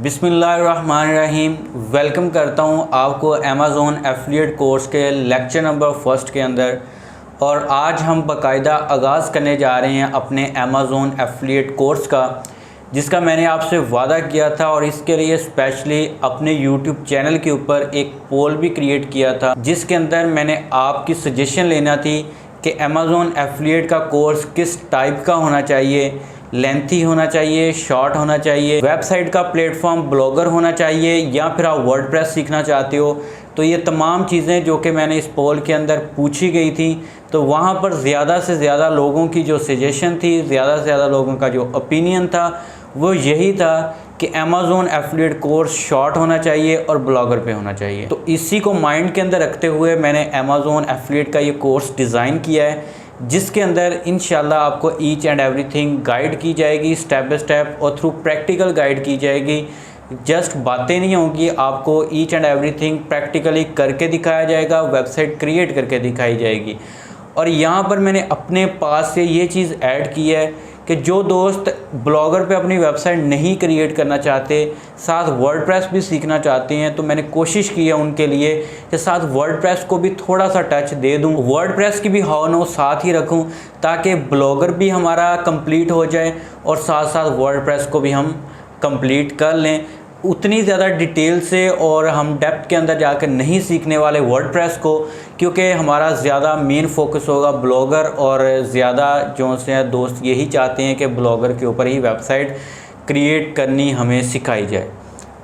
बिस्मिल्लाहिर्रहमानिर्रहीम। वेलकम करता हूँ आपको अमेज़ॉन एफिलिएट कोर्स के लेक्चर नंबर फर्स्ट के अंदर। और आज हम बाकायदा आगाज़ करने जा रहे हैं अपने अमेज़ॉन एफिलिएट कोर्स का, जिसका मैंने आपसे वादा किया था और इसके लिए स्पेशली अपने यूट्यूब चैनल के ऊपर एक पोल भी क्रिएट किया था, जिसके अंदर मैंने आपकी सजेशन लेना थी कि अमेज़ॉन एफिलिएट का कोर्स किस टाइप का होना चाहिए, लेंथी होना चाहिए, शॉर्ट होना चाहिए, वेबसाइट का प्लेटफॉर्म ब्लॉगर होना चाहिए या फिर आप वर्डप्रेस सीखना चाहते हो। तो ये तमाम चीज़ें जो कि मैंने इस पोल के अंदर पूछी गई थी, तो वहाँ पर ज़्यादा से ज़्यादा लोगों की जो सजेशन थी, ज़्यादा से ज़्यादा लोगों का जो ओपिनियन था वो यही था कि अमेज़ॉन एफिलिएट कोर्स शॉर्ट होना चाहिए और ब्लॉगर पे होना चाहिए। तो इसी को माइंड के अंदर रखते हुए मैंने अमेज़ॉन एफिलिएट का ये कोर्स डिज़ाइन किया है, जिसके अंदर इंशाल्लाह आपको ईच एंड एवरीथिंग गाइड की जाएगी स्टेप बाय स्टेप और थ्रू प्रैक्टिकल गाइड की जाएगी। जस्ट बातें नहीं होंगी, आपको ईच एंड एवरीथिंग प्रैक्टिकली करके दिखाया जाएगा, वेबसाइट क्रिएट करके दिखाई जाएगी। और यहाँ पर मैंने अपने पास से ये चीज़ ऐड की है कि जो दोस्त ब्लॉगर पे अपनी वेबसाइट नहीं क्रिएट करना चाहते, साथ वर्डप्रेस भी सीखना चाहते हैं, तो मैंने कोशिश की है उनके लिए कि साथ वर्डप्रेस को भी थोड़ा सा टच दे दूं, वर्डप्रेस की भी हाउ नो साथ ही रखूं, ताकि ब्लॉगर भी हमारा कंप्लीट हो जाए और साथ साथ वर्डप्रेस को भी हम कंप्लीट कर लें। उतनी ज़्यादा डिटेल से और हम डेप्थ के अंदर जाकर नहीं सीखने वाले वर्डप्रेस को, क्योंकि हमारा ज़्यादा मेन फोकस होगा ब्लॉगर, और ज़्यादा जो से दोस्त यही चाहते हैं कि ब्लॉगर के ऊपर ही वेबसाइट क्रिएट करनी हमें सिखाई जाए।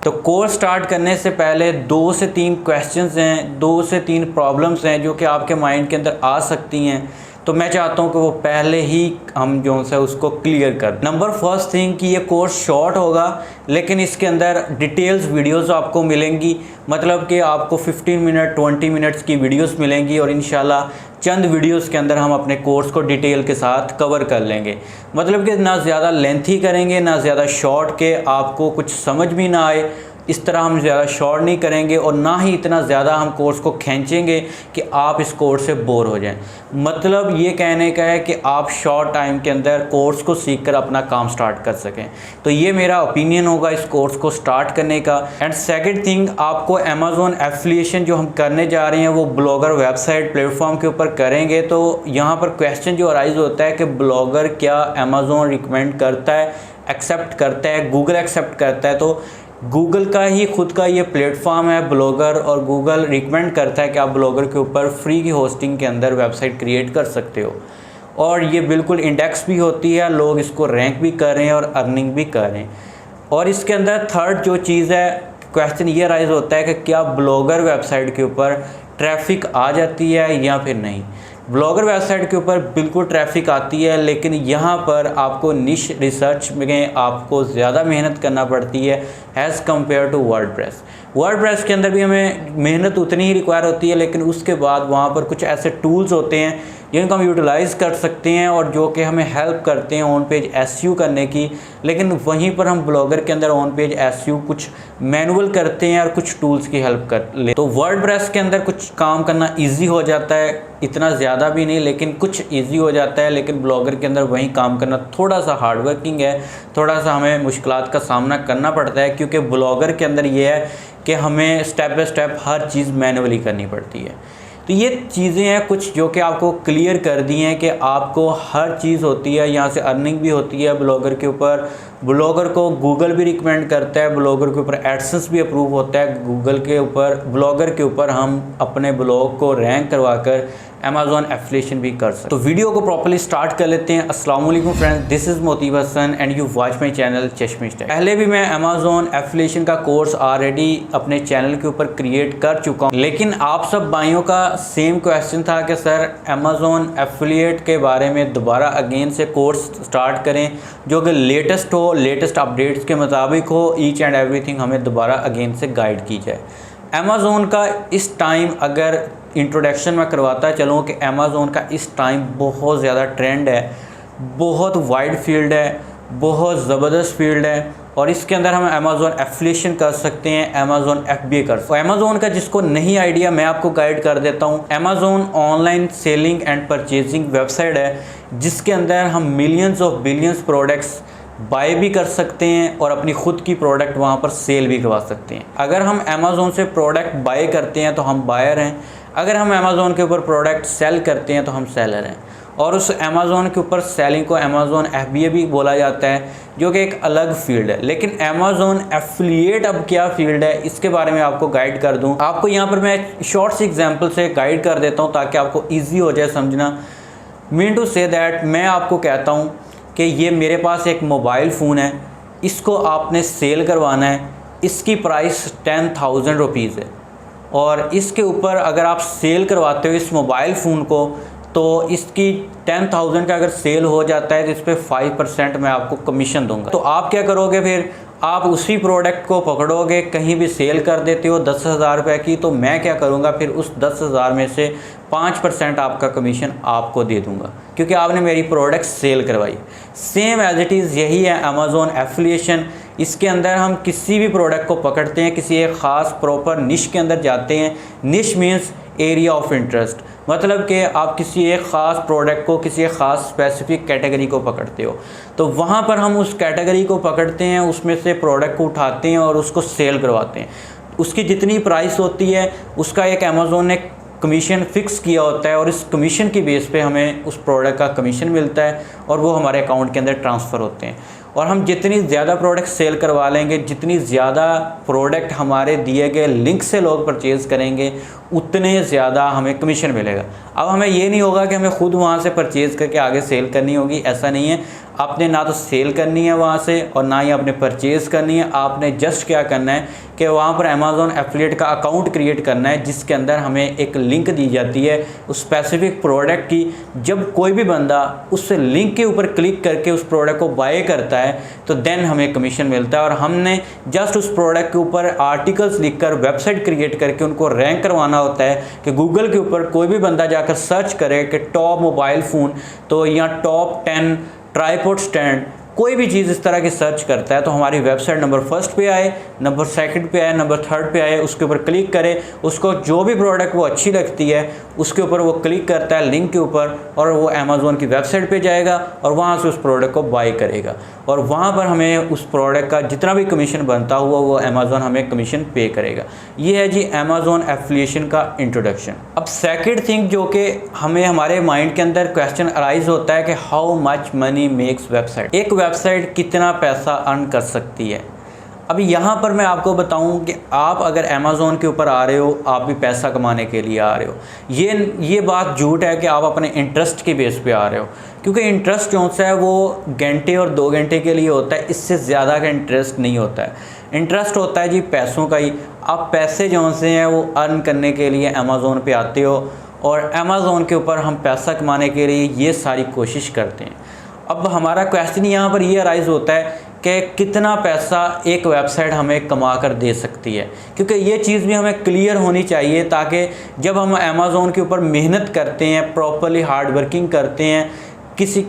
तो कोर्स स्टार्ट करने से पहले 2 से 3 क्वेश्चंस हैं, 2 से 3 प्रॉब्लम्स हैं जो कि आपके माइंड के अंदर आ सकती हैं। तो मैं चाहता हूँ कि वो पहले ही हम जो है उसको क्लियर कर। नंबर फर्स्ट थिंग कि ये कोर्स शॉर्ट होगा, लेकिन इसके अंदर डिटेल्स वीडियोस आपको मिलेंगी, मतलब कि आपको 15 मिनट 20 मिनट्स की वीडियोस मिलेंगी और इंशाल्लाह चंद वीडियोस के अंदर हम अपने कोर्स को डिटेल के साथ कवर कर लेंगे। मतलब कि ना ज़्यादा लेंथी करेंगे, ना ज़्यादा शॉर्ट के आपको कुछ समझ भी ना आए, इस तरह हम ज़्यादा शॉर्ट नहीं करेंगे, और ना ही इतना ज़्यादा हम कोर्स को खींचेंगे कि आप इस कोर्स से बोर हो जाएं। मतलब ये कहने का है कि आप शॉर्ट टाइम के अंदर कोर्स को सीखकर अपना काम स्टार्ट कर सकें। तो ये मेरा ओपिनियन होगा इस कोर्स को स्टार्ट करने का। एंड सेकंड थिंग, आपको अमेज़ॉन एफिलिएशन जो हम करने जा रहे हैं वो ब्लॉगर वेबसाइट प्लेटफॉर्म के ऊपर करेंगे। तो यहाँ पर क्वेश्चन जो अराइज होता है कि ब्लॉगर क्या अमेज़ॉन रिकमेंड करता है, एक्सेप्ट करता है, गूगल एक्सेप्ट करता है। तो गूगल का ही खुद का ये प्लेटफॉर्म है ब्लॉगर, और गूगल रिकमेंड करता है कि आप ब्लॉगर के ऊपर फ्री की होस्टिंग के अंदर वेबसाइट क्रिएट कर सकते हो, और ये बिल्कुल इंडेक्स भी होती है, लोग इसको रैंक भी कर रहे हैं और अर्निंग भी कर रहे हैं। और इसके अंदर थर्ड जो चीज़ है, क्वेश्चन ये राइज होता है कि क्या ब्लॉगर वेबसाइट के ऊपर ट्रैफिक आ जाती है या फिर नहीं। ब्लॉगर वेबसाइट के ऊपर बिल्कुल ट्रैफिक आती है, लेकिन यहाँ पर आपको निश रिसर्च में आपको ज़्यादा मेहनत करना पड़ती है as compare to WordPress. WordPress के अंदर भी हमें मेहनत उतनी ही रिक्वायर होती है, लेकिन उसके बाद वहाँ पर कुछ ऐसे टूल्स होते हैं जिनको हम यूटिलाइज़ कर सकते हैं और जो कि हमें हेल्प करते हैं ऑन पेज एसईओ करने की। लेकिन वहीं पर हम ब्लॉगर के अंदर ऑन पेज एसईओ कुछ मैनुअल करते हैं और कुछ टूल्स की हेल्प कर ले। तो वर्डप्रेस के अंदर कुछ काम करना ईजी हो जाता है, इतना ज़्यादा भी नहीं लेकिन कुछ ईजी हो जाता है। लेकिन ब्लॉगर के अंदर वहीं काम करना थोड़ा सा हार्ड वर्किंग है, थोड़ा सा हमें मुश्किलात का सामना करना पड़ता है, क्योंकि ब्लॉगर के अंदर ये है कि हमें step by step her cheese manually करनी पड़ती है। तो ये चीज़ें हैं कुछ जो कि आपको क्लियर कर दी हैं कि आपको हर चीज़ होती है, यहाँ से अर्निंग भी होती है ब्लॉगर के ऊपर। ब्लॉगर को गूगल भी रिकमेंड करता है, ब्लॉगर के ऊपर एडसेंस भी अप्रूव होता है गूगल के ऊपर। ब्लॉगर के ऊपर हम अपने ब्लॉग को रैंक करवाकर अमेज़ॉन एफिलिएशन भी कर सकते। तो वीडियो को प्रॉपर्ली स्टार्ट कर लेते हैं। अस्सलाम वालेकुम friends, this is Motib Hasan and you watch my channel Chashme style. पहले भी मैं अमेज़ॉन एफिलिएशन का कोर्स ऑलरेडी अपने चैनल के ऊपर क्रिएट कर चुका हूँ, लेकिन आप सब भाइयों का सेम क्वेश्चन था कि सर अमेज़ॉन एफिलिएट के बारे में दोबारा अगेन से कोर्स स्टार्ट करें जो कि लेटेस्ट हो, लेटेस्ट अपडेट्स के मुताबिक हो, ईच एंड एवरीथिंग हमें दोबारा अगेन से गाइड की जाए। अमेज़ॉन का इस टाइम अगर इंट्रोडक्शन में करवाता चलूँ कि अमेज़ॉन का इस टाइम बहुत ज़्यादा ट्रेंड है, बहुत वाइड फील्ड है, बहुत ज़बरदस्त फील्ड है, और इसके अंदर हम अमेज़ॉन एफिलिएशन कर सकते हैं, अमेज़ॉन FBA कर सकते हैं। अमेज़ॉन का जिसको नहीं आइडिया मैं आपको गाइड कर देता हूँ। Amazon online selling and purchasing website है जिसके अंदर हम millions of billions products buy भी कर सकते हैं और अपनी ख़ुद की प्रोडक्ट वहाँ पर सेल भी करवा सकते हैं। अगर हम अमेज़ोन से प्रोडक्ट बाय करते हैं तो हम बायर हैं, अगर हम अमेज़ोन के ऊपर प्रोडक्ट सेल करते हैं तो हम सेलर हैं। और उस अमेज़ोन के ऊपर सेलिंग को अमेज़ोन FBA भी बोला जाता है, जो कि एक अलग फील्ड है। लेकिन अमेज़ोन एफिलिएट अब क्या फील्ड है, इसके बारे में आपको गाइड कर दूं। आपको यहाँ पर मैं शॉर्ट सी एग्जांपल से गाइड कर देता हूँ ताकि आपको इजी हो जाए समझना। मीन टू से दैट, मैं आपको कहता हूँ कि ये मेरे पास एक मोबाइल फ़ोन है, इसको आपने सेल करवाना है, इसकी प्राइस 10,000 रुपीज़ है और इसके ऊपर अगर आप सेल करवाते हो इस मोबाइल फ़ोन को तो इसकी 10,000 का अगर सेल हो जाता है तो इस पर 5% मैं आपको कमीशन दूंगा। तो आप क्या करोगे, फिर आप उसी प्रोडक्ट को पकड़ोगे, कहीं भी सेल कर देते हो 10,000 रुपये की, तो मैं क्या करूँगा, फिर उस 10,000 में से 5% आपका कमीशन आपको दे दूँगा क्योंकि आपने मेरी प्रोडक्ट सेल करवाई। सेम एज इट इज़ यही है अमेज़ोन एफिलिएशन। इसके अंदर हम किसी भी प्रोडक्ट को पकड़ते हैं, किसी एक ख़ास प्रॉपर निश के अंदर जाते हैं। निश मीन्स एरिया ऑफ इंटरेस्ट, मतलब कि आप किसी एक ख़ास प्रोडक्ट को, किसी एक ख़ास स्पेसिफिक कैटेगरी को पकड़ते हो, तो वहाँ पर हम उस कैटेगरी को पकड़ते हैं, उसमें से प्रोडक्ट को उठाते हैं और उसको सेल करवाते हैं। उसकी जितनी प्राइस होती है उसका एक अमेज़ोन ने कमीशन फ़िक्स किया होता है और इस कमीशन की बेस पे हमें उस प्रोडक्ट का कमीशन मिलता है और वो हमारे अकाउंट के अंदर ट्रांसफ़र होते हैं। और हम जितनी ज़्यादा प्रोडक्ट सेल करवा लेंगे, जितनी ज़्यादा प्रोडक्ट हमारे दिए गए लिंक से लोग परचेज़ करेंगे, उतने ज़्यादा हमें कमीशन मिलेगा। अब हमें ये नहीं होगा कि हमें ख़ुद वहाँ से परचेज़ करके आगे सेल करनी होगी, ऐसा नहीं है। आपने ना तो सेल करनी है वहाँ से और ना ही आपने परचेज़ करनी है। आपने जस्ट क्या करना है कि वहाँ पर अमेज़ोन एफिलिएट का अकाउंट क्रिएट करना है जिसके अंदर हमें एक लिंक दी जाती है उस स्पेसिफिक प्रोडक्ट की। जब कोई भी बंदा उस लिंक के ऊपर क्लिक करके उस प्रोडक्ट को बाय करता है तो देन हमें कमीशन मिलता है। और हमने जस्ट उस प्रोडक्ट के ऊपर आर्टिकल्स लिखकर वेबसाइट क्रिएट करके उनको रैंक करवाना होता है कि गूगल के ऊपर कोई भी बंदा जाकर सर्च करे कि टॉप मोबाइल फ़ोन, तो यहाँ टॉप 10 ट्राइपॉड स्टैंड, कोई भी चीज़ इस तरह की सर्च करता है तो हमारी वेबसाइट नंबर 1 पे आए, नंबर 2 पे आए, नंबर 3 पे आए, उसके ऊपर क्लिक करे, उसको जो भी प्रोडक्ट वो अच्छी लगती है उसके ऊपर वो क्लिक करता है लिंक के ऊपर और वो अमेज़ोन की वेबसाइट पे जाएगा और वहाँ से उस प्रोडक्ट को बाय करेगा और वहाँ पर हमें उस प्रोडक्ट का जितना भी कमीशन बनता हुआ वो अमेज़ोन हमें कमीशन पे करेगा। ये है जी अमेज़ोन एफिलिएशन का इंट्रोडक्शन। अब सेकंड थिंग जो कि हमें हमारे माइंड के अंदर क्वेश्चन अराइज होता है कि how much money makes website, एक वेबसाइट कितना पैसा अर्न कर सकती है। अभी यहाँ पर मैं आपको बताऊँ कि आप अगर अमेज़ोन के ऊपर आ रहे हो, आप भी पैसा कमाने के लिए आ रहे हो, ये बात झूठ है कि आप अपने इंटरेस्ट के बेस पे आ रहे हो, क्योंकि इंटरेस्ट जो सा है वो घंटे और 2 घंटे के लिए होता है, इससे ज़्यादा का इंटरेस्ट नहीं होता है। इंटरेस्ट होता है जी पैसों का ही। आप पैसे जो से हैं वो अर्न करने के लिए अमेज़ोन पे आते हो और अमेज़ोन के ऊपर हम पैसा कमाने के लिए ये सारी कोशिश करते हैं। अब हमारा क्वेश्चन यहाँ पर ये अराइज़ होता है कि कितना पैसा एक वेबसाइट हमें कमा कर दे सकती है, क्योंकि ये चीज़ भी हमें क्लियर होनी चाहिए ताकि जब हम अमेज़ोन के ऊपर मेहनत करते हैं, प्रॉपरली हार्ड वर्किंग करते हैं,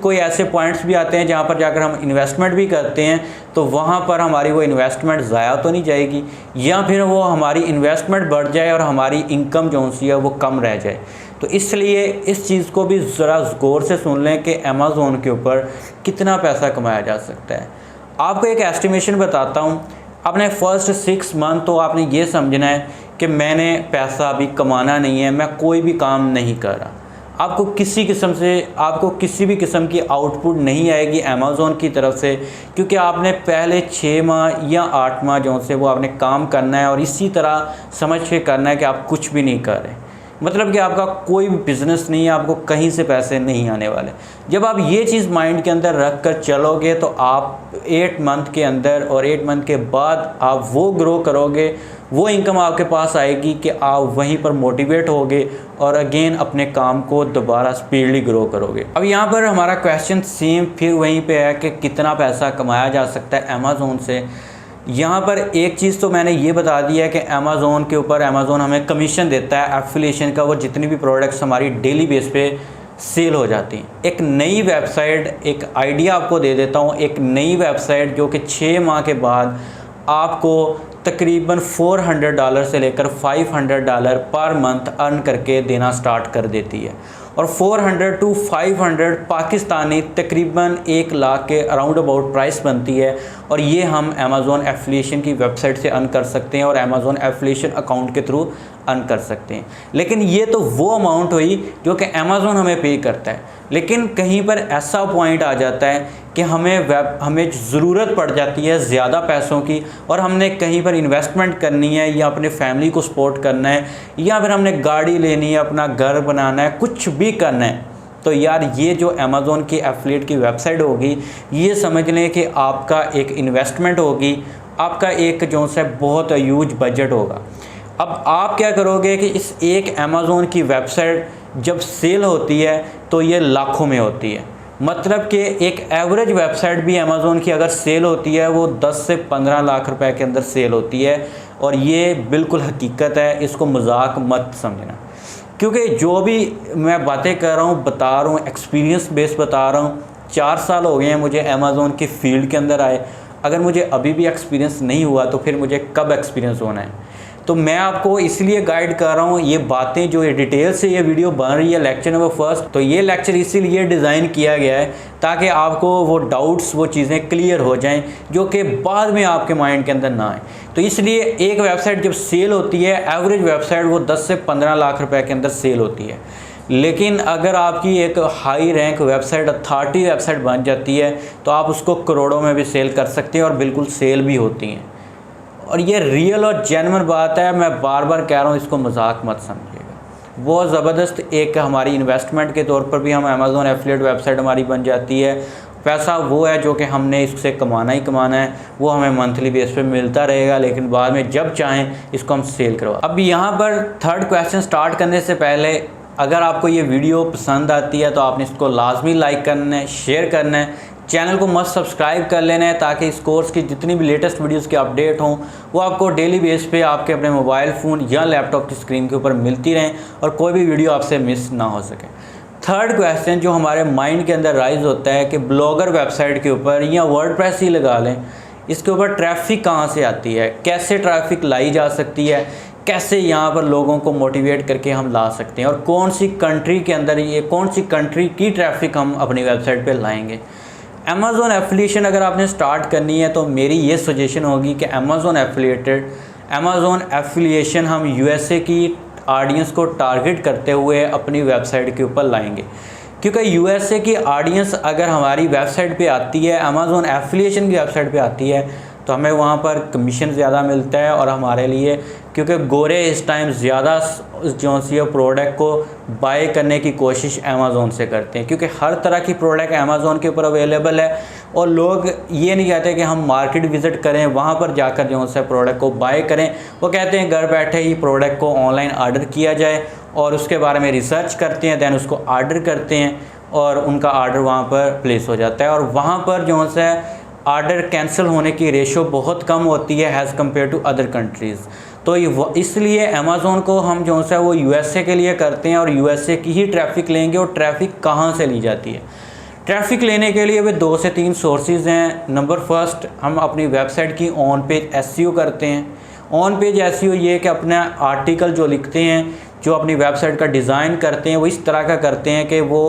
कोई ऐसे पॉइंट्स भी आते हैं जहाँ पर जाकर हम इन्वेस्टमेंट भी करते हैं तो वहाँ पर हमारी वो इन्वेस्टमेंट ज़ाया तो नहीं जाएगी या फिर वो हमारी इन्वेस्टमेंट बढ़ जाए और हमारी इनकम जो सी है वो कम रह जाए। तो इसलिए इस चीज़ को भी ज़रा गौर से सुन लें कि अमेज़ोन के ऊपर कितना पैसा कमाया जा सकता है। आपको एक एस्टिमेशन बताता हूँ। अपने फर्स्ट 6 मंथ तो आपने ये समझना है कि मैंने पैसा अभी कमाना नहीं है, मैं कोई भी काम नहीं कर रहा। आपको किसी भी किस्म की आउटपुट नहीं आएगी अमेज़ोन की तरफ से, क्योंकि आपने पहले 6 माह या 8 माह जो से वो आपने काम करना है और इसी तरह समझ के करना है कि आप कुछ भी नहीं कर रहे, मतलब कि आपका कोई भी बिज़नेस नहीं है, आपको कहीं से पैसे नहीं आने वाले। जब आप ये चीज़ माइंड के अंदर रख कर चलोगे तो आप 8 मंथ के अंदर और 8 मंथ के बाद आप वो ग्रो करोगे, वो इनकम आपके पास आएगी कि आप वहीं पर मोटिवेट होगे और अगेन अपने काम को दोबारा स्पीडली ग्रो करोगे। अब यहाँ पर हमारा क्वेश्चन सेम फिर वहीं पे है कि कितना पैसा कमाया जा सकता है अमेज़ोन से। यहाँ पर एक चीज़ तो मैंने ये बता दी है कि अमेज़ोन के ऊपर अमेज़ोन हमें कमीशन देता है एफिलिएशन का, वो जितनी भी प्रोडक्ट्स हमारी डेली बेस पे सेल हो जाती हैं। एक नई वेबसाइट, एक आइडिया आपको दे देता हूँ, एक नई वेबसाइट जो कि 6 माह के बाद आपको तकरीबन $400 से लेकर $500 पर मंथ अर्न करके देना स्टार्ट कर देती है। और 400 टू 500 पाकिस्तानी तकरीबन 1 लाख के अराउंड अबाउट प्राइस बनती है। और ये हम अमेज़ॉन एफिलिएशन की वेबसाइट से अर्न कर सकते हैं और अमेज़ॉन एफिलिएशन अकाउंट के थ्रू अर्न कर सकते हैं। लेकिन ये तो वो अमाउंट हुई जो कि अमेज़ॉन हमें पे करता है। लेकिन कहीं पर ऐसा पॉइंट आ जाता है कि हमें ज़रूरत पड़ जाती है ज़्यादा पैसों की, और हमने कहीं पर इन्वेस्टमेंट करनी है या अपने फैमिली को सपोर्ट करना है या फिर हमने गाड़ी लेनी है, अपना घर बनाना है, कुछ भी करना है, तो यार ये जो अमेज़ॉन की एफिलिएट की वेबसाइट होगी, ये समझ लें कि आपका एक इन्वेस्टमेंट होगी, आपका एक जो सा बहुत ह्यूज बजट होगा। अब आप क्या करोगे कि इस एक अमेज़ॉन की वेबसाइट जब सेल होती है तो ये लाखों में होती है। मतलब कि एक एवरेज वेबसाइट भी अमेज़ॉन की अगर सेल होती है वो 10 से 15 लाख रुपए के अंदर सेल होती है। और ये बिल्कुल हकीकत है, इसको मजाक मत समझना, क्योंकि जो भी मैं बातें कर रहा हूँ बता रहा हूँ एक्सपीरियंस बेस बता रहा हूँ। 4 साल हो गए हैं मुझे अमेज़ॉन की फील्ड के अंदर आए। अगर मुझे अभी भी एक्सपीरियंस नहीं हुआ तो फिर मुझे कब एक्सपीरियंस होना है। तो मैं आपको इसलिए गाइड कर रहा हूँ, ये बातें जो ये डिटेल से ये वीडियो बन रही है लेक्चर नंबर फर्स्ट, तो ये लेक्चर इसीलिए डिज़ाइन किया गया है ताकि आपको वो डाउट्स, वो चीज़ें क्लियर हो जाएं जो कि बाद में आपके माइंड के अंदर ना आए। तो इसलिए एक वेबसाइट जब सेल होती है, एवरेज वेबसाइट वो 10 से 15 लाख रुपए के अंदर सेल होती है। लेकिन अगर आपकी एक high rank website, authority website बन जाती है तो आप उसको करोड़ों में भी सेल कर सकते हैं और बिल्कुल सेल भी होती हैं। और ये रियल और जेन्युइन बात है, मैं बार बार कह रहा हूँ, इसको मजाक मत समझिएगा। बहुत ज़बरदस्त एक हमारी इन्वेस्टमेंट के तौर पर भी हम अमेज़ॉन एफिलिएट वेबसाइट हमारी बन जाती है। पैसा वो है जो कि हमने इससे कमाना ही कमाना है, वो हमें मंथली बेस पे मिलता रहेगा, लेकिन बाद में जब चाहें इसको हम सेल करवा। अब यहाँ पर थर्ड क्वेश्चन स्टार्ट करने से पहले, अगर आपको ये वीडियो पसंद आती है तो आपने इसको लाजमी लाइक करना है, शेयर करना है, चैनल को मस्त सब्सक्राइब कर लेना है ताकि इस कोर्स की जितनी भी लेटेस्ट वीडियोस की अपडेट हों वो आपको डेली बेस पे आपके अपने मोबाइल फ़ोन या लैपटॉप की स्क्रीन के ऊपर मिलती रहें और कोई भी वीडियो आपसे मिस ना हो सके। थर्ड क्वेश्चन जो हमारे माइंड के अंदर राइज होता है कि ब्लॉगर वेबसाइट के ऊपर या वर्डप्रेस ही लगा लें, इसके ऊपर ट्रैफिक कहाँ से आती है, कैसे ट्रैफिक लाई जा सकती है, कैसे यहाँ पर लोगों को मोटिवेट करके हम ला सकते हैं, और कौन सी कंट्री के अंदर ये कौन सी कंट्री की ट्रैफिक हम अपनी वेबसाइट पे लाएंगे। अमेज़ॉन एफिलिएशन अगर आपने स्टार्ट करनी है तो मेरी ये सजेशन होगी कि अमेज़ॉन एफिलिएशन हम यूएसए की ऑडियंस को टारगेट करते हुए अपनी वेबसाइट के ऊपर लाएंगे, क्योंकि यूएसए की ऑडियंस अगर हमारी वेबसाइट पे आती है, अमेज़ॉन एफिलिएशन की वेबसाइट पे आती है, तो हमें वहाँ पर कमीशन ज़्यादा मिलता है। और हमारे लिए, क्योंकि गोरे इस टाइम ज़्यादा जो सी प्रोडक्ट को बाय करने की कोशिश अमेज़ॉन से करते हैं, क्योंकि हर तरह की प्रोडक्ट अमेज़ॉन के ऊपर अवेलेबल है। और लोग ये नहीं कहते कि हम मार्केट विज़िट करें, वहाँ पर जाकर जो से प्रोडक्ट को बाय करें, वो कहते हैं घर बैठे ही प्रोडक्ट को ऑनलाइन ऑर्डर किया जाए और उसके बारे में रिसर्च करते हैं, दैन उसको ऑर्डर करते हैं और उनका ऑर्डर वहाँ पर प्लेस हो जाता है। और वहाँ पर जो से ऑर्डर कैंसिल होने की रेशो बहुत कम होती है as compare to other countries. तो इसलिए अमेज़ॉन को हम जो है वो यूएसए के लिए करते हैं और यूएसए की ही ट्रैफिक लेंगे। और ट्रैफिक कहाँ से ली जाती है? ट्रैफिक लेने के लिए वे 2 से 3 सोर्सेज हैं। नंबर फर्स्ट, हम अपनी वेबसाइट की ऑन पेज एसईओ करते हैं। ऑन पेज एसईओ ये कि अपना आर्टिकल जो लिखते हैं, जो अपनी वेबसाइट का डिज़ाइन करते हैं, वो इस तरह का करते हैं कि वो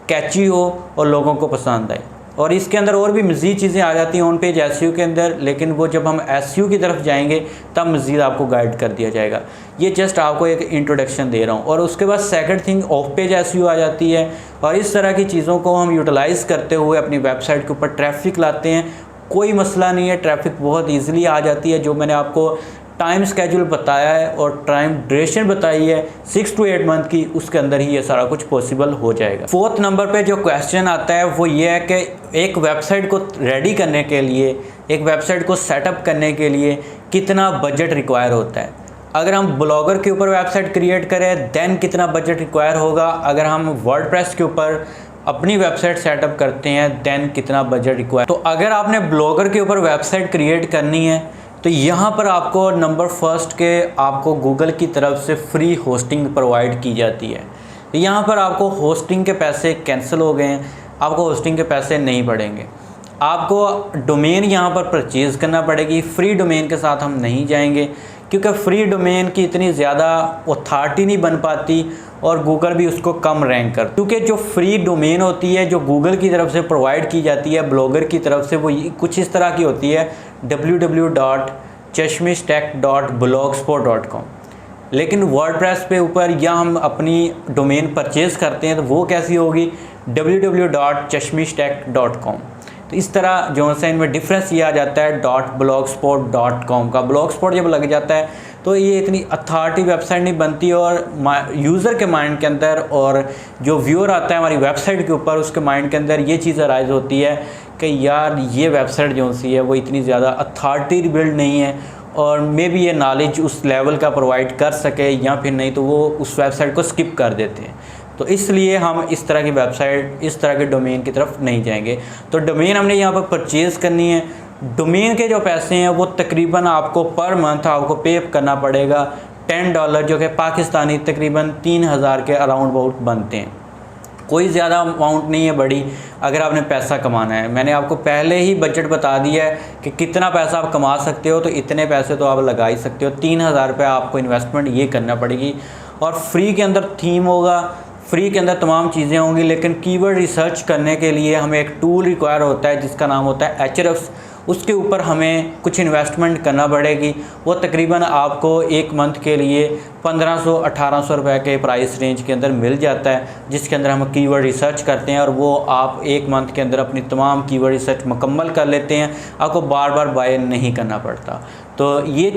कैची हो और लोगों को पसंद आए। और इसके अंदर और भी मज़ीद चीज़ें आ जाती हैं ऑन पेज एसईओ के अंदर, लेकिन वो जब हम एसईओ की तरफ जाएंगे तब मज़ीद आपको गाइड कर दिया जाएगा। ये जस्ट आपको एक इंट्रोडक्शन दे रहा हूँ। और उसके बाद second thing, off page SEO आ जाती है। और इस तरह की चीज़ों को हम यूटिलाइज़ करते हुए अपनी वेबसाइट के ऊपर ट्रैफिक लाते हैं। कोई मसला नहीं है, ट्रैफिक बहुत ईजिली आ जाती है। जो मैंने आपको टाइम स्केड्यूल बताया है और टाइम ड्यूरेशन बताई है 6 to 8 मंथ की, उसके अंदर ही ये सारा कुछ पॉसिबल हो जाएगा। फोर्थ नंबर पे जो क्वेश्चन आता है वो ये है कि एक वेबसाइट को रेडी करने के लिए, एक वेबसाइट को सेटअप करने के लिए कितना बजट रिक्वायर होता है। अगर हम ब्लॉगर के ऊपर वेबसाइट क्रिएट करें दैन कितना बजट रिक्वायर होगा। अगर हम वर्डप्रेस के ऊपर अपनी वेबसाइट सेटअप करते हैं दैन कितना बजट रिक्वायर। तो अगर आपने ब्लॉगर के ऊपर वेबसाइट क्रिएट करनी है तो यहाँ पर आपको नंबर फर्स्ट के आपको गूगल की तरफ से फ्री होस्टिंग प्रोवाइड की जाती है। तो यहाँ पर आपको होस्टिंग के पैसे कैंसिल हो गए हैं, आपको होस्टिंग के पैसे नहीं पड़ेंगे। आपको डोमेन यहाँ पर परचेज़ करना पड़ेगी। फ्री डोमेन के साथ हम नहीं जाएंगे, क्योंकि फ्री डोमेन की इतनी ज़्यादा अथॉरिटी नहीं बन पाती और गूगल भी उसको कम रैंक कर, क्योंकि जो फ्री डोमेन होती है जो गूगल की तरफ से प्रोवाइड की जाती है ब्लॉगर की तरफ से, वो कुछ इस तरह की होती है www.chashmishtech.blogspot.com। लेकिन वर्डप्रेस पे ऊपर या हम अपनी डोमेन परचेज़ करते हैं तो वो कैसी होगी, www.chashmishtech.com। तो इस तरह जो है इनमें डिफरेंस ये आ जाता है .blogspot.com का। ब्लॉगस्पॉट जब लग जाता है तो ये इतनी अथॉरिटी वेबसाइट नहीं बनती और यूज़र के माइंड के अंदर और जो व्यूअर आता है हमारी वेबसाइट के ऊपर उसके माइंड के अंदर ये चीज़ अराइज होती है कि यार ये वेबसाइट जो सी है वो इतनी ज़्यादा अथॉरिटी बिल्ड नहीं है और मे बी ये नॉलेज उस लेवल का प्रोवाइड कर सके या फिर नहीं तो वो उस वेबसाइट को स्किप कर देते हैं। तो इसलिए हम इस तरह की वेबसाइट, इस तरह के डोमेन की तरफ नहीं जाएंगे। तो डोमेन हमने यहाँ पर परचेज़ करनी है। डोमेन के जो पैसे हैं वो तकरीबन आपको पर मंथ आपको पे करना पड़ेगा $10, जो कि पाकिस्तानी तकरीबन 3000 के अराउंड अबाउट बनते हैं। कोई ज़्यादा अमाउंट नहीं है बड़ी अगर आपने पैसा कमाना है। मैंने आपको पहले ही बजट बता दिया है कि कितना पैसा आप कमा सकते हो, तो इतने पैसे तो आप लगा ही सकते हो। 3000 रुपये आपको इन्वेस्टमेंट ये करना पड़ेगी और फ्री के अंदर थीम होगा, फ्री के अंदर तमाम चीज़ें होंगी। लेकिन कीवर्ड रिसर्च करने के लिए हमें एक टूल रिक्वायर होता है जिसका नाम होता है Ahrefs। उसके ऊपर हमें कुछ इन्वेस्टमेंट करना पड़ेगी। वो तकरीबन आपको एक मंथ के लिए 1500-1800 रुपये के प्राइस रेंज के अंदर मिल जाता है, जिसके अंदर हम कीवर्ड रिसर्च करते हैं और वो आप एक मंथ के अंदर अपनी तमाम कीवर्ड रिसर्च मुकम्मल कर लेते हैं। आपको बार बार बाय नहीं करना पड़ता। तो ये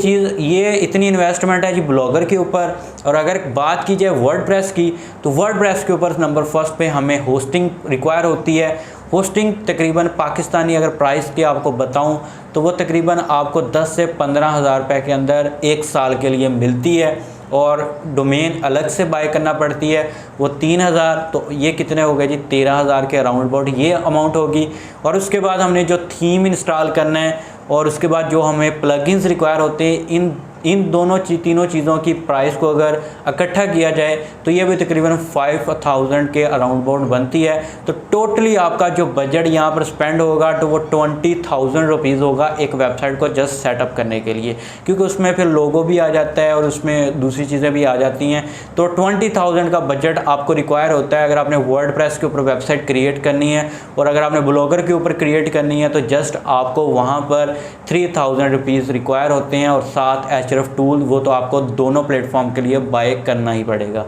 इतनी इन्वेस्टमेंट है जी ब्लॉगर के ऊपर। और अगर बात की जाए वर्डप्रेस की, तो वर्डप्रेस के ऊपर नंबर फर्स्ट पे हमें होस्टिंग रिक्वायर होती है। होस्टिंग तकरीबन पाकिस्तानी अगर प्राइस की आपको बताऊं तो वो तकरीबन आपको 10 से 15 हज़ार रुपये के अंदर एक साल के लिए मिलती है और डोमेन अलग से बाय करना पड़ती है वो 3000। तो ये कितने हो गए जी 13000 के अराउंड अबाउट ये अमाउंट होगी। और उसके बाद हमने जो थीम इंस्टॉल करना है और उसके बाद जो हमें प्लगइन्स रिक्वायर होते हैं, इन तीनों चीज़ों की प्राइस को अगर इकट्ठा किया जाए तो ये भी तकरीबन 5000 के अराउंड अबाउट बनती है। तो टोटली आपका जो बजट यहाँ पर स्पेंड होगा तो वो 20,000 रुपीज़ होगा एक वेबसाइट को जस्ट सेटअप करने के लिए, क्योंकि उसमें फिर लोगो भी आ जाता है और उसमें दूसरी चीज़ें भी आ जाती हैं। तो 20,000 का बजट आपको रिक्वायर होता है अगर आपने वर्डप्रेस के ऊपर वेबसाइट क्रिएट करनी है। और अगर आपने ब्लॉगर के ऊपर क्रिएट करनी है तो जस्ट आपको वहाँ पर 3000 रुपीज़ रिक्वायर होते हैं और साथ Ahrefs टूल वो तो आपको दोनों प्लेटफॉर्म के लिए बाय करना ही पड़ेगा।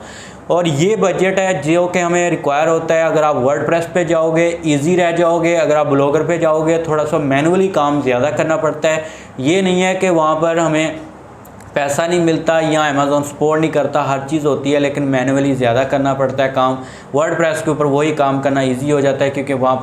और ये बजट है जो कि हमें रिक्वायर होता है। अगर आप वर्डप्रेस पे जाओगे इजी रह जाओगे, अगर आप ब्लॉगर पे जाओगे थोड़ा सा मैनुअली काम ज़्यादा करना पड़ता है। ये नहीं है कि वहाँ पर हमें पैसा नहीं मिलता या अमेज़ॉन सपोर्ट नहीं करता, हर चीज़ होती है लेकिन मैनुअली ज़्यादा करना पड़ता है काम। वर्डप्रेस के ऊपर वही काम करना ईजी हो जाता है क्योंकि वहाँ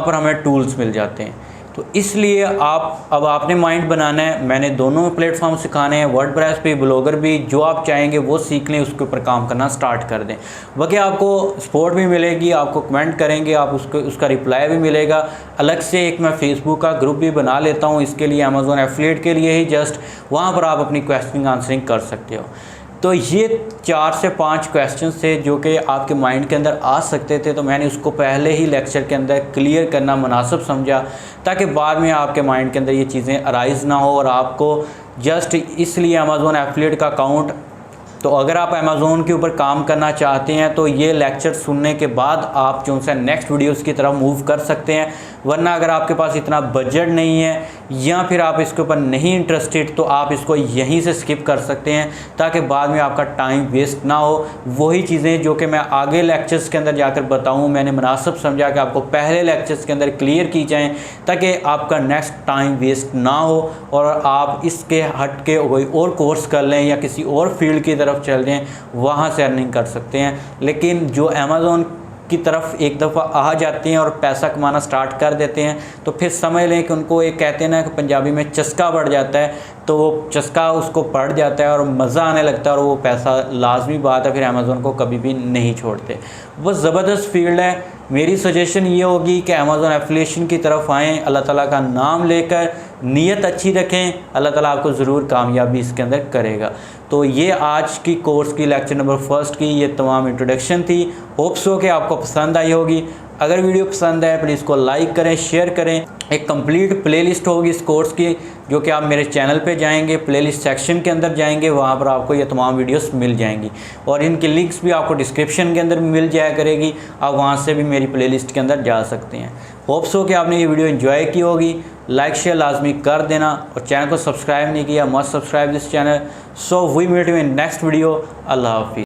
पर हमें टूल्स मिल जाते हैं। तो इसलिए अब आपने माइंड बनाना है। मैंने दोनों प्लेटफॉर्म सिखाने हैं, वर्डप्रेस भी ब्लॉगर भी, जो आप चाहेंगे वो सीख लें, उसके ऊपर काम करना स्टार्ट कर दें। बाकी आपको सपोर्ट भी मिलेगी, आपको कमेंट करेंगे, आप उसका रिप्लाई भी मिलेगा। अलग से एक मैं फेसबुक का ग्रुप भी बना लेता हूँ इसके लिए, अमेज़ॉन एफिलिएट के लिए ही, जस्ट वहाँ पर आप अपनी क्वेश्चनिंग आंसरिंग कर सकते हो। तो ये 4 से 5 क्वेश्चन थे जो कि आपके माइंड के अंदर आ सकते थे, तो मैंने उसको पहले ही लेक्चर के अंदर क्लियर करना मुनासिब समझा ताकि बाद में आपके माइंड के अंदर ये चीज़ें अराइज़ ना हो। और आपको जस्ट इसलिए अमेज़ॉन एफिलिएट का अकाउंट, तो अगर आप अमेज़ॉन के ऊपर काम करना चाहते हैं तो ये लेक्चर सुनने के बाद आप जो है नेक्स्ट वीडियोस की तरफ मूव कर सकते हैं। वरना अगर आपके पास इतना बजट नहीं है या फिर आप इसके ऊपर नहीं इंटरेस्टेड तो आप इसको यहीं से स्किप कर सकते हैं ताकि बाद में आपका टाइम वेस्ट ना हो। वही चीज़ें जो कि मैं आगे लेक्चर्स के अंदर जाकर बताऊँ, मैंने मुनासिब समझा कि आपको पहले लेक्चर्स के अंदर क्लियर की जाएँ ताकि आपका नेक्स्ट टाइम वेस्ट ना हो और आप इसके हट के कोई और कोर्स कर लें या किसी और फील्ड की तरफ चल दें, वहाँ से अर्निंग कर सकते हैं। लेकिन जो अमेज़ॉन की तरफ एक दफ़ा आ जाते हैं और पैसा कमाना स्टार्ट कर देते हैं तो फिर समझ लें कि उनको एक कहते हैं ना कि पंजाबी में चस्का बढ़ जाता है, तो वो चस्का उसको पड़ जाता है और मज़ा आने लगता है और वो पैसा लाजमी बात है फिर अमेज़ॉन को कभी भी नहीं छोड़ते। वो ज़बरदस्त फील्ड है। मेरी सजेशन ये होगी कि अमेज़ॉन एफिलिएशन की तरफ आएँ, अल्लाह ताला का नाम लेकर नीयत अच्छी रखें, अल्लाह ताला आपको ज़रूर कामयाबी इसके अंदर करेगा। तो ये आज की कोर्स की लेक्चर नंबर 1 की ये तमाम इंट्रोडक्शन थी। होप्स हो कि आपको पसंद आई होगी। अगर वीडियो पसंद है प्लीज़ को लाइक करें, शेयर करें। एक कंप्लीट प्लेलिस्ट होगी इस कोर्स की, जो कि आप मेरे चैनल पे जाएंगे, प्लेलिस्ट सेक्शन के अंदर जाएंगे, वहाँ पर आपको ये तमाम वीडियोस मिल जाएंगी और इनकी लिंक्स भी आपको डिस्क्रिप्शन के अंदर मिल जाया करेगी। आप वहाँ से भी मेरी प्लेलिस्ट के अंदर जा सकते हैं। होप्स हो कि आपने ये वीडियो एंजॉय की होगी। लाइक शेयर लाजमी कर देना और चैनल को सब्सक्राइब नहीं किया, must subscribe this channel. So we meet you in next video. अल्लाह हाफिज़।